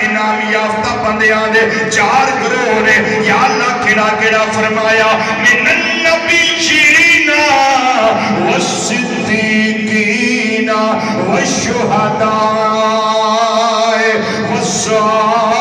انعام یافتہ بندیاں دے 4 گروہ نے یا اللہ کیڑا کیڑا فرمایا من النبیین والصدیقین والشہداء والصالحین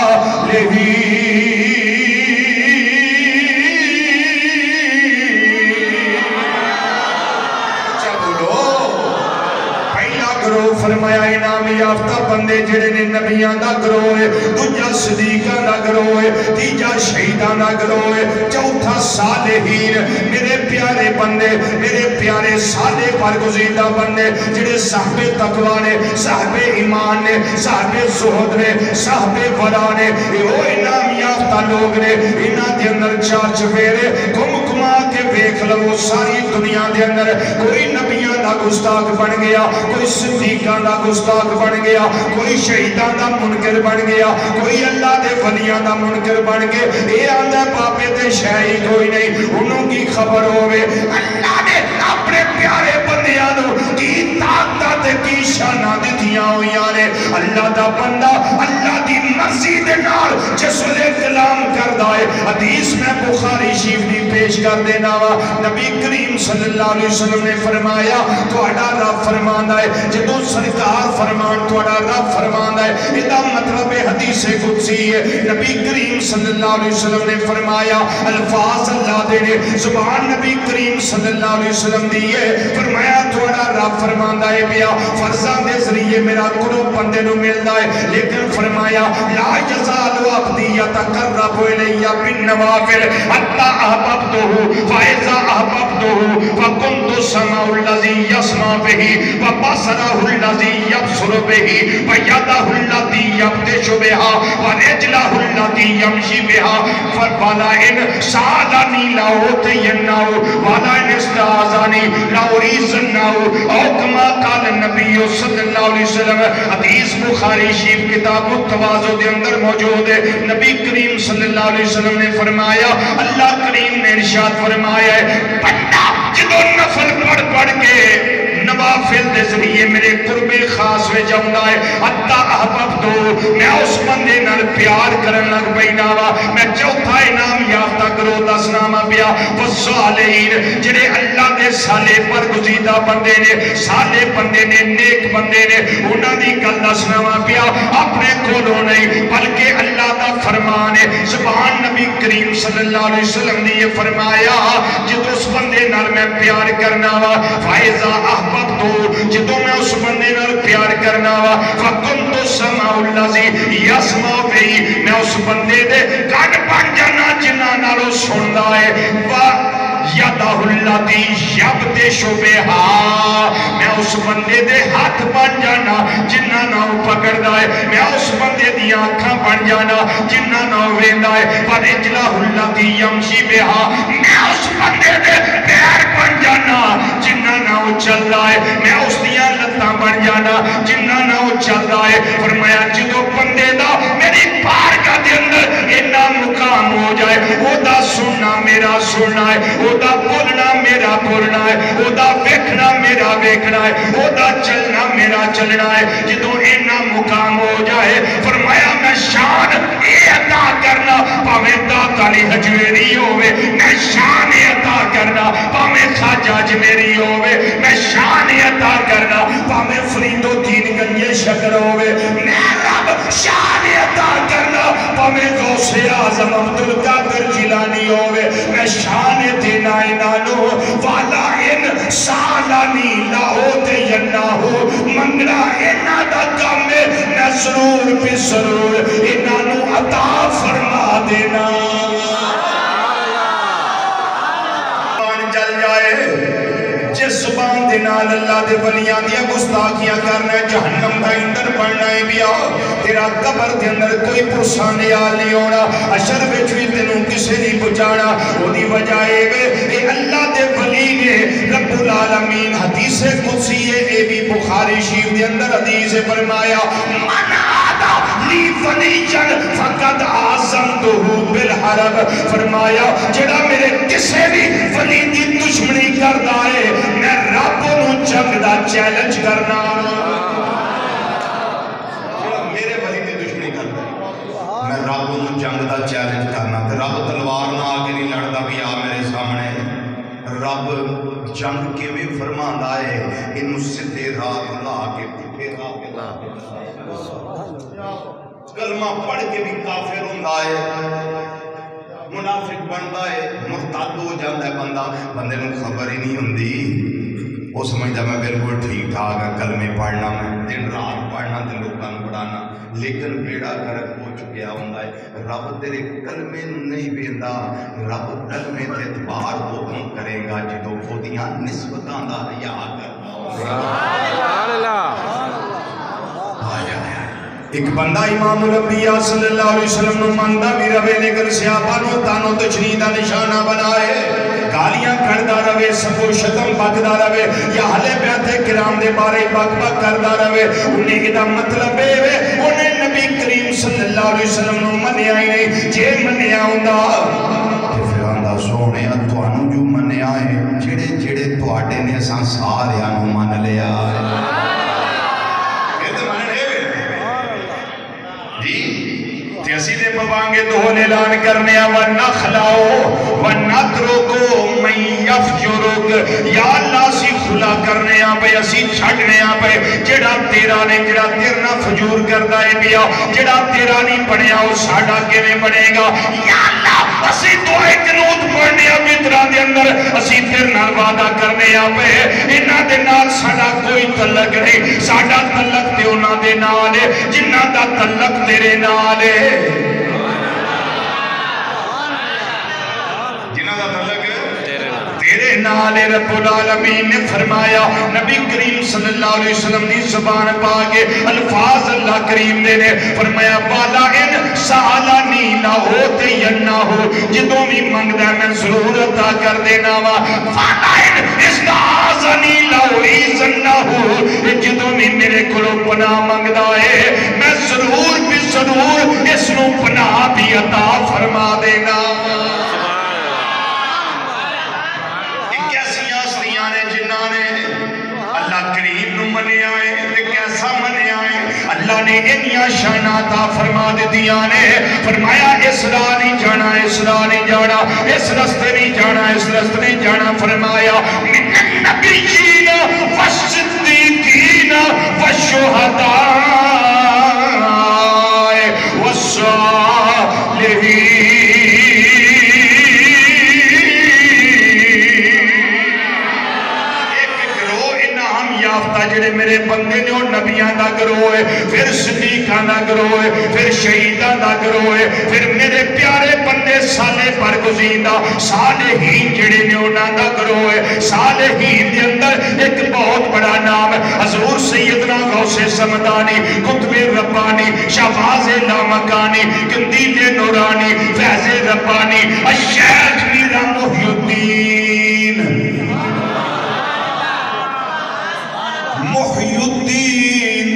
فرمایا انعام یافتہ بندے جڑے نے نبیاں دا گروہ ہے دوجا صدیقاں دا گروہ ہے تیجا شہیداں دا گروہ ہے چوتھا صالحین میرے پیارے بندے میرے پیارے صالح برگزیدہ بندے جڑے صاحب تقوی نے صاحب ایمان نے صاحب زہد نے صاحب ورا نے وہ انعام یافتہ لوگ نے انہاں دے اندر 4 چفیرے گم گما کے دیکھ لو ساری دنیا دے اندر کوئی نبیاں دا گستاخ بن گیا کوئی صدیقاں دا گستاخ بن گیا کوئی شہیداں دا منکر بن گیا کوئی اللہ دے ولیاں دا منکر بن گئے اے آندہ پاپے تے شہی کوئی نہیں انہوں کی خبر ہوئے اللہ نے اپنے پیارے بندیاں نو کی طاقت کی شانہ دیتیاں ہویاں نے اللہ دا بندہ اللہ دی مرضی دے نال جسول کلام کر دائے حدیث میں بخاری شریف دی پیش کر دینا وا نبی کریم صلی اللہ علیہ وسلم نے فرمایا تو اڈا رب فرماندہ ہے جدو سرکار فرمان توڑا رب فرمان ہے ادھا مطلب حدیث قدسی ہے نبی کریم صلی اللہ علیہ وسلم نے فرمایا الفاظ اللہ دے نے زبان نبی کریم صلی اللہ علیہ وسلم دیئے فرمایا توڑا رب فرمان ہے بیا فرزان دے ذریعے میرا کرو بندے نو ملنا ہے لیکن فرمایا لا یزالو عبدیتا قرب الیہ بن نوافل حتی احببتہو فائزہ احببتہو فکنت سمع اللذی یسمع بہی وبصرہ اللذی یبصر بہی ویدہ اللذی یبتش بہا ورجلہ اللذی یمشی بہا فربالا ان سالانی لاؤتیناؤ والا ان استعاذانی لاؤریزناؤ او کما قال النبی صلی اللہ علیہ وسلم حدیث بخاری شریف کتاب التواضع دے اندر موجود ہے نبی کریم صلی اللہ علیہ وسلم نے فرمایا اللہ کریم نے ارشاد فرمایا ہے بندہ جدو نفل پڑھ کے نوافل دے ذریعے میرے قرب خاص میں جاؤں ہے حتی احباب تو میں اس بندے نال پیار کرن لگ بیناوا میں چوتھا انعام یافتہ کرو دس نامہ بیا والصالحین جنہیں اللہ دے صالح پر گزیدہ بندے نے صالح بندے نے نیک بندے نے انہاں دی گل دس نامہ بیا اپنے کولوں نہیں بلکہ اللہ دا فرمان ہے زبان نبی کریم صلی اللہ علیہ وسلم نے یہ فرمایا جدو اس بندے نال میں پیار کرنا وا فائزہ احباب تو جدو میں اس بندے نال پیار کرنا وا فَقُنْتُ سَمَعُ اللَّذِي يَسْمَعُ بِهِ میں اس بندے دے کان بن جانا جنہ نالو سندا ہے وَيَدَهُ اللَّذِي يَبْتِشُ بِهَا میں اس بندے دے ہاتھ بن جانا جنہ نالو پکڑدا ہے میں اس بندے دی آنکھاں بن جانا جنہ نالو ویندا ہے وَرِجْلَهُ اللَّذِي يَمْشِي بِهَا میں اس بندے دے پیر بن جانا جنہ نالو چل رہا ہے میں اس دیا لتاں بن جانا جنہ نہ وہ چل رہا ہے فرمایا جدو بندے دا میری بارگاہ دے اندر اتنا مقام ہو جائے وہ دا سننا میرا سننا ہے وہ دا بولنا میرا بولنا ہے وہ دا ویکھنا میرا ویکھنا ہے وہ دا چلنا میرا چلنا ہے جدو اتنا مقام ہو جائے فرمایا میں شان عطا کرنا پاویں داتا علی حجویری ہوئے میں شان عطا کرنا پاویں خواجہ اجمیری ہوئے میں شان عطا کرنا پاویں فرید الدین گنجے شکر ہوئے میں رب شان عطا کرنا پاویں غوث اعظم عبدالقادر جیلانی ہوئے میں شان دینا انانو والا ان سالانی لاہوتے یناہو منگنا انا دا کام میں ضرور پہ ضرور انانو عطا فرما دینا جل جائے جس زبان دے نال اللہ دے ولیاں دیا گستاخیاں کرنا ہے جہنم دا اندر پڑھنا ہے بیا تیرا قبر دے اندر کوئی پرسان یال نہیں ہونا اشر بچوی تینوں کسے نہیں بچانا وہ دی وجہ اے اللہ دے ولی نے رب العالمین حدیث قدسی اے بھی بخاری شریف دے اندر حدیث فرمایا من آدھا لی ولی جن فقد آزمتہو بالحرب فرمایا جڑا میرے کسے بھی ولی دی دشمنی کردہ ہے میں رب نو جنگ دا چیلنج کرنا میرے ولی دی دشمنی کرتا ہے میں رب انہوں جنگ دا چیلنج کرنا تے رب تلوار نہ آ کے نہیں لڑتا بھی آ میرے سامنے رب جنگ کے بھی فرماندا ہے انہوں سدھے راہ لا کے پٹھے راہ کلمہ پڑھ کے بھی کافر ہوندا ہے منافق بنتا ہے مرتد ہو جاتا ہے بندے نوں خبر ہی نہیں ہوندی وہ سمجھتا میں بالکل ٹھیک ٹھاک ہے کلمے پڑھنا میں دن رات پڑھنا تے لوکاں نوں پڑھانا لیکن بیڑا گرک ہو چکیا ہوندا ہے رب تیرے کلمے نہیں ویندا رب کلمے تے اعتبار ادوں کرے گا جدوں اودیاں نسبتاں دا حیا کرنا سبحان اللہ ایک بندہ امام الانبیاء صلی اللہ علیہ وسلم نو ماندا بھی رہے لیکن سیابا نو تانو تشریح دا نشانہ بنائے گالیاں کردا رہے سب و شتم بکدا رہے یا اہل بیت کرام دے بارے بک بک کردا رہے انہیں دا مطلب ہے انہیں نبی کریم صلی اللہ علیہ وسلم نو منیا ہی نہیں جے منیا ہوندا تے پھر آندا سونے تانوں جو منیا ہے جڑے جڑے تواڈے نے اساں ساریاں نو من لیا اسی دے پوانگے دوہن اعلان کرنے وَنَخْلَعُ وَنَتْرُكُ مَنْ يَفْجُرُكُ یا اللہ اسی کھلا کرنے پہ اسی چھڑنے پہ جڑا تیرا نے جڑا تیرنا فجور کردہ ہے بیا جڑا تیرا نہیں پڑھیا وہ ساڑھا کے میں بڑھے گا یا اللہ اسی دعائے کنوت پڑھنے مترہ دے اندر اسی تیرنا وعدہ کرنے پہ انہاں دے نال ساڑھا کوئی تلق نہیں ساڑھا تلق تے انہاں دے نال جنہاں دا تلق تیرے نال تیرے نال رب العالمین نے فرمایا نبی کریم صلی اللہ علیہ وسلم نے زبان پاکے الفاظ اللہ کریم نے فرمایا بالا ان سالانی نہ ہوتے یا نہ ہو جدوں بھی منگدہ میں ضرور عطا کر دینا وا بالا ان استعاذنی لعویزن نہ ہو جدوں بھی میرے کلو پناہ منگدہ ہے میں ضرور بھی ضرور اس نو پناہ بھی عطا فرما دینا اللہ نے انیا شاناتا فرما دیا نے فرمایا اس راہ نہیں جانا اس راہ نہیں جانا اس رستے نہیں جانا اس رستے نہیں جانا فرمایا من النبیین والصدیقین والشہداء والصالحین جڑے میرے بندے نے وہ نبیاں دا گروہ ہے پھر صدیقاں دا گروہ ہے پھر شہیداں دا گروہ ہے پھر میرے پیارے بندے صالح برگزیدہ صالحین جڑے نے انہاں دا گروہ ہے صالحین دے اندر ایک بہت بڑا نام ہے حضور سیدنا غوث سمدانی قطب ربانی شہباز لامکانی قندیل نورانی فیض ربانی الشیخ میرا محی الدین محی الدین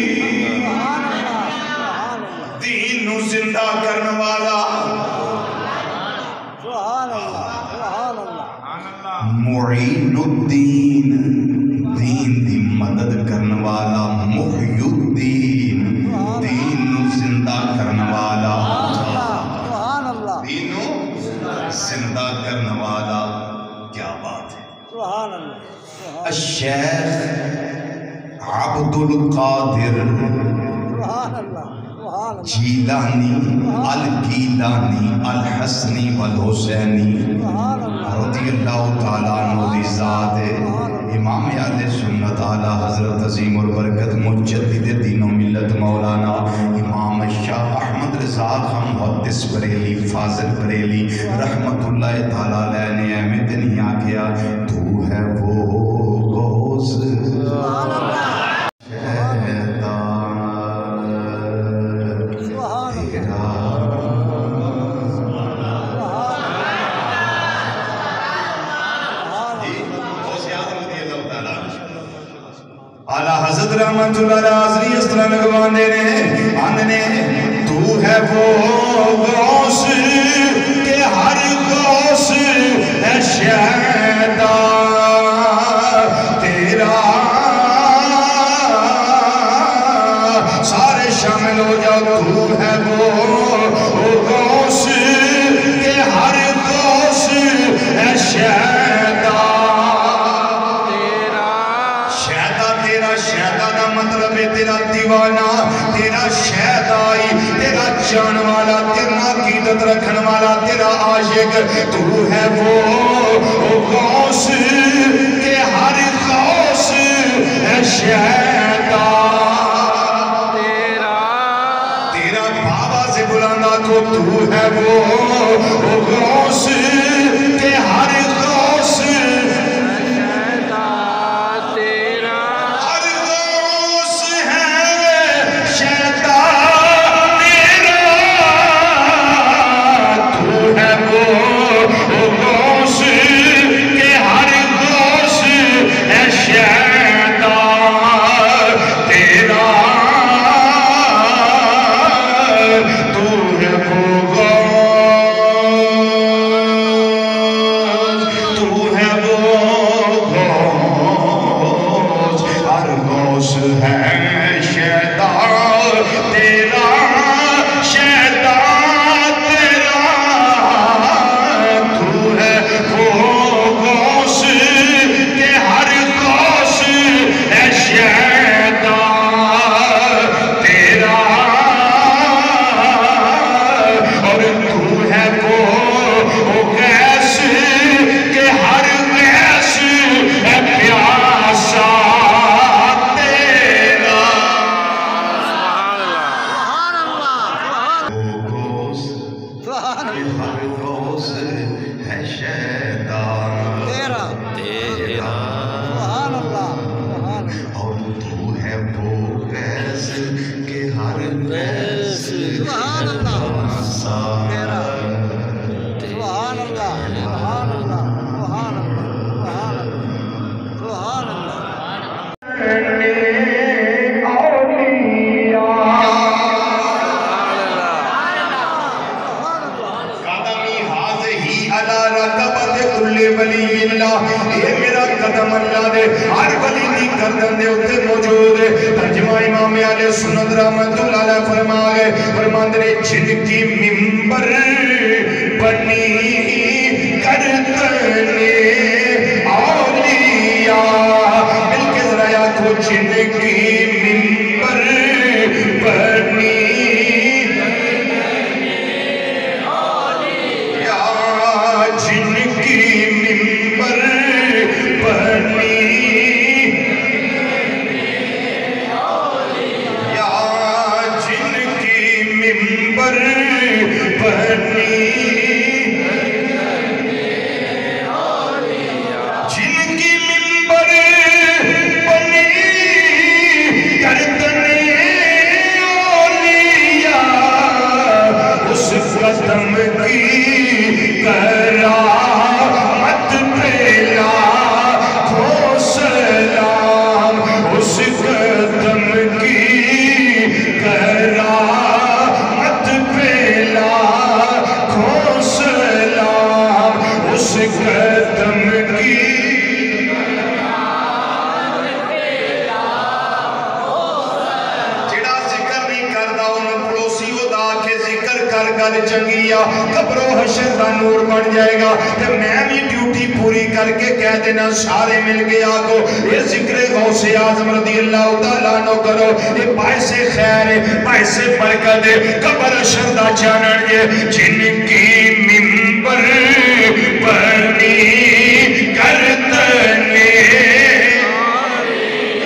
دین نو زندہ کرنے والا معین الدین دین دی مدد کرنے والا محی الدین دین نو زندہ کرنے والا دین نو زندہ کرنے والا کیا بات ہے الشیخ عبد القادر جیلانی الگیلانی الحسنی والحسینی رضی اللہ تعالیٰ عنہ دی ذات امام اہل سنت اعلیٰ حضرت عظیم البرکت مجدد دین و ملت مولانا امام شاہ احمد رضا خان محدث بریلی فاضل بریلی رحمت اللہ تعالیٰ علیہ نے احمد نہیں آگیا تو ہے وہ غوث حضرت رحمت اللہ علیہ حضری اس طرح لگوانے نے آندنے تو ہے وہ غوث کہ ہر غوث ہے شہدہ تیرا سارے شامل ہو جاؤ تو ہے وہ پہچان والا، تیرا عقیدت رکھن والا، تیرا عاشق تو ہے وہ غوث کہ ہر غوث ہے شیطان تیرا بابا سے بلانا کو تو ہے وہ غوث کہ ہر غوث سارے مل گیا کو یہ ذکر غوث اعظم رضی اللہ تعالیٰ عنہ کرو یہ باعث خیر باعث برکت قبر شردہ چانن یہ جن کی منبر بنی گردنے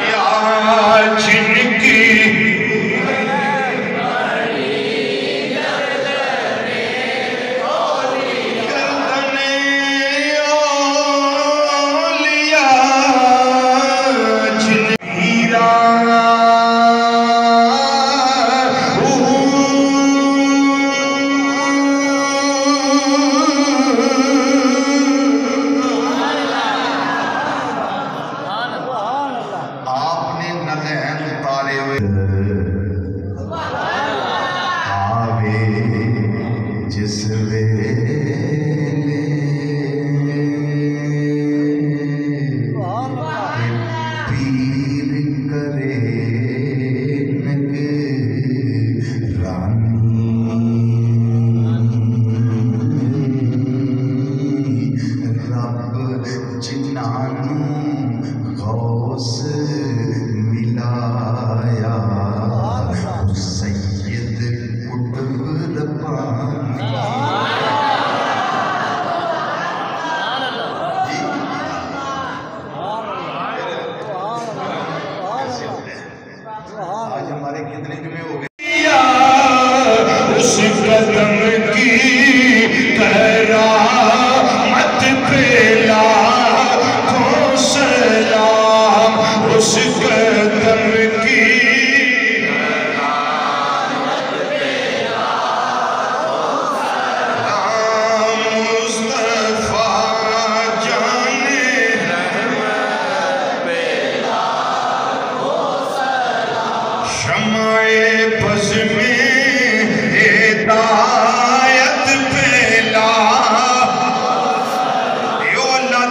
یا جن کی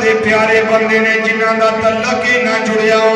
دے پیارے بندے نے جنہاں دا تعلق نہ جڑیا